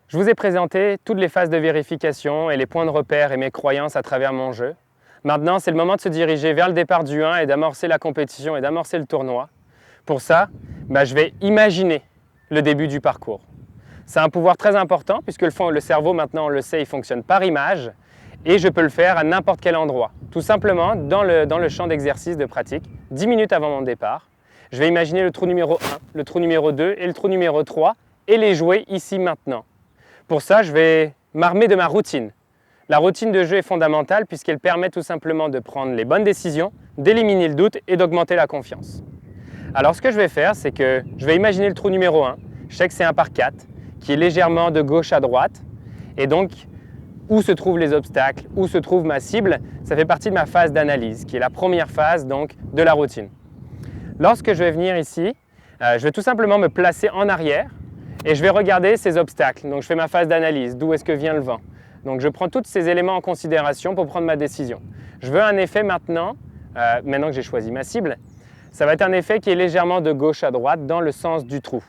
Je vous ai présenté toutes les phases de vérification et les points de repère et mes croyances à travers mon jeu. Maintenant, c'est le moment de se diriger vers le départ du 1 et d'amorcer la compétition et d'amorcer le tournoi. Pour ça, je vais imaginer le début du parcours. C'est un pouvoir très important puisque le cerveau, maintenant on le sait, il fonctionne par image et je peux le faire à n'importe quel endroit. Tout simplement dans le champ d'exercice de pratique, 10 minutes avant mon départ. Je vais imaginer le trou numéro 1, le trou numéro 2 et le trou numéro 3 et les jouer ici maintenant. Pour ça, je vais m'armer de ma routine. La routine de jeu est fondamentale puisqu'elle permet tout simplement de prendre les bonnes décisions, d'éliminer le doute et d'augmenter la confiance. Alors ce que je vais faire, c'est que je vais imaginer le trou numéro 1, je sais que c'est 1 par 4, qui est légèrement de gauche à droite, et donc où se trouvent les obstacles, où se trouve ma cible, ça fait partie de ma phase d'analyse, qui est la première phase donc de la routine. Lorsque je vais venir ici, je vais tout simplement me placer en arrière, et je vais regarder ces obstacles. Donc je fais ma phase d'analyse, d'où est-ce que vient le vent. Donc je prends tous ces éléments en considération pour prendre ma décision. Je veux un effet maintenant que j'ai choisi ma cible, ça va être un effet qui est légèrement de gauche à droite dans le sens du trou.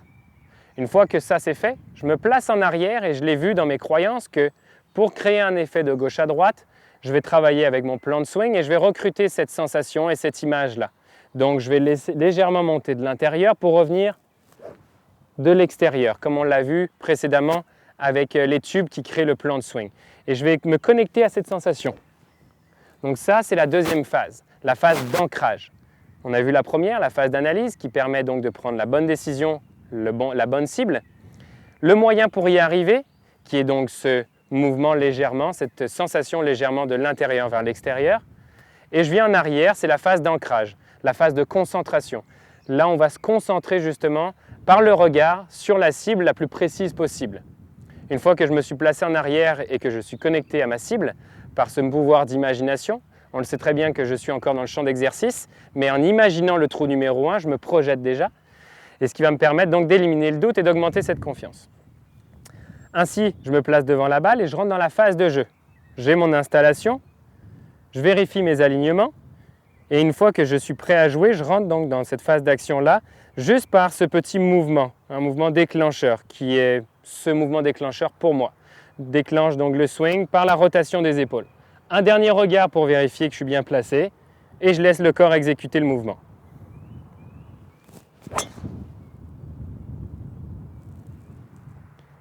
Une fois que ça c'est fait, je me place en arrière et je l'ai vu dans mes croyances que pour créer un effet de gauche à droite, je vais travailler avec mon plan de swing et je vais recruter cette sensation et cette image-là. Donc je vais légèrement monter de l'intérieur pour revenir de l'extérieur, comme on l'a vu précédemment avec les tubes qui créent le plan de swing. Et je vais me connecter à cette sensation. Donc ça, c'est la deuxième phase, la phase d'ancrage. On a vu la première, la phase d'analyse, qui permet donc de prendre la bonne décision, la bonne cible. Le moyen pour y arriver, qui est donc ce mouvement légèrement, cette sensation légèrement de l'intérieur vers l'extérieur. Et je viens en arrière, c'est la phase d'ancrage, la phase de concentration. Là, on va se concentrer justement par le regard sur la cible la plus précise possible. Une fois que je me suis placé en arrière et que je suis connecté à ma cible par ce pouvoir d'imagination, on le sait très bien que je suis encore dans le champ d'exercice, mais en imaginant le trou numéro 1, je me projette déjà, et ce qui va me permettre donc d'éliminer le doute et d'augmenter cette confiance. Ainsi, je me place devant la balle et je rentre dans la phase de jeu. J'ai mon installation, je vérifie mes alignements, et une fois que je suis prêt à jouer, je rentre donc dans cette phase d'action-là, juste par ce petit mouvement, un mouvement déclencheur, qui est ce mouvement déclencheur pour moi. Déclenche donc le swing par la rotation des épaules. Un dernier regard pour vérifier que je suis bien placé, et je laisse le corps exécuter le mouvement.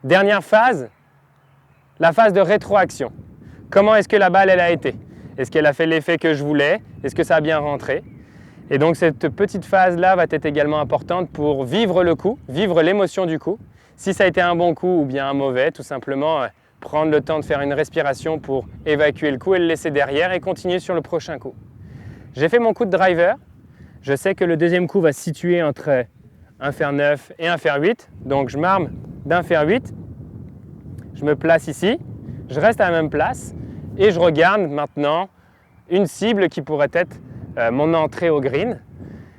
Dernière phase, la phase de rétroaction. Comment est-ce que la balle elle a été? Est-ce qu'elle a fait l'effet que je voulais? Est-ce que ça a bien rentré? Et donc cette petite phase-là va être également importante pour vivre le coup, vivre l'émotion du coup. Si ça a été un bon coup ou bien un mauvais, tout simplement prendre le temps de faire une respiration pour évacuer le coup et le laisser derrière et continuer sur le prochain coup. J'ai fait mon coup de driver. Je sais que le deuxième coup va se situer entre un fer 9 et un fer 8. Donc je m'arme d'un fer 8. Je me place ici. Je reste à la même place et je regarde maintenant une cible qui pourrait être mon entrée au green.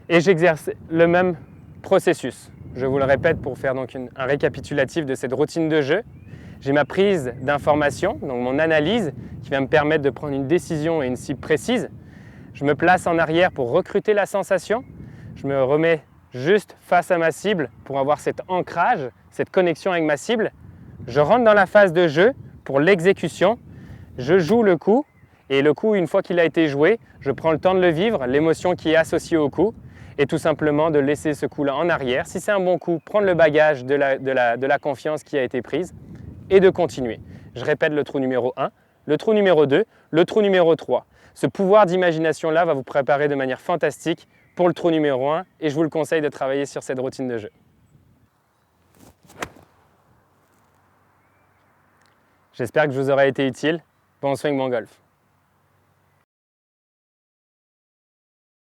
Et j'exerce le même processus. Je vous le répète pour faire donc un récapitulatif de cette routine de jeu. J'ai ma prise d'information, donc mon analyse, qui va me permettre de prendre une décision et une cible précise. Je me place en arrière pour recruter la sensation. Je me remets juste face à ma cible pour avoir cet ancrage, cette connexion avec ma cible. Je rentre dans la phase de jeu pour l'exécution. Je joue le coup et le coup, une fois qu'il a été joué, je prends le temps de le vivre, l'émotion qui est associée au coup et tout simplement de laisser ce coup-là en arrière. Si c'est un bon coup, prendre le bagage de la confiance qui a été prise et de continuer. Je répète le trou numéro 1, le trou numéro 2, le trou numéro 3. Ce pouvoir d'imagination-là va vous préparer de manière fantastique pour le trou numéro 1 et je vous le conseille de travailler sur cette routine de jeu. J'espère que je vous aurai été utile. Bon swing, bon golf.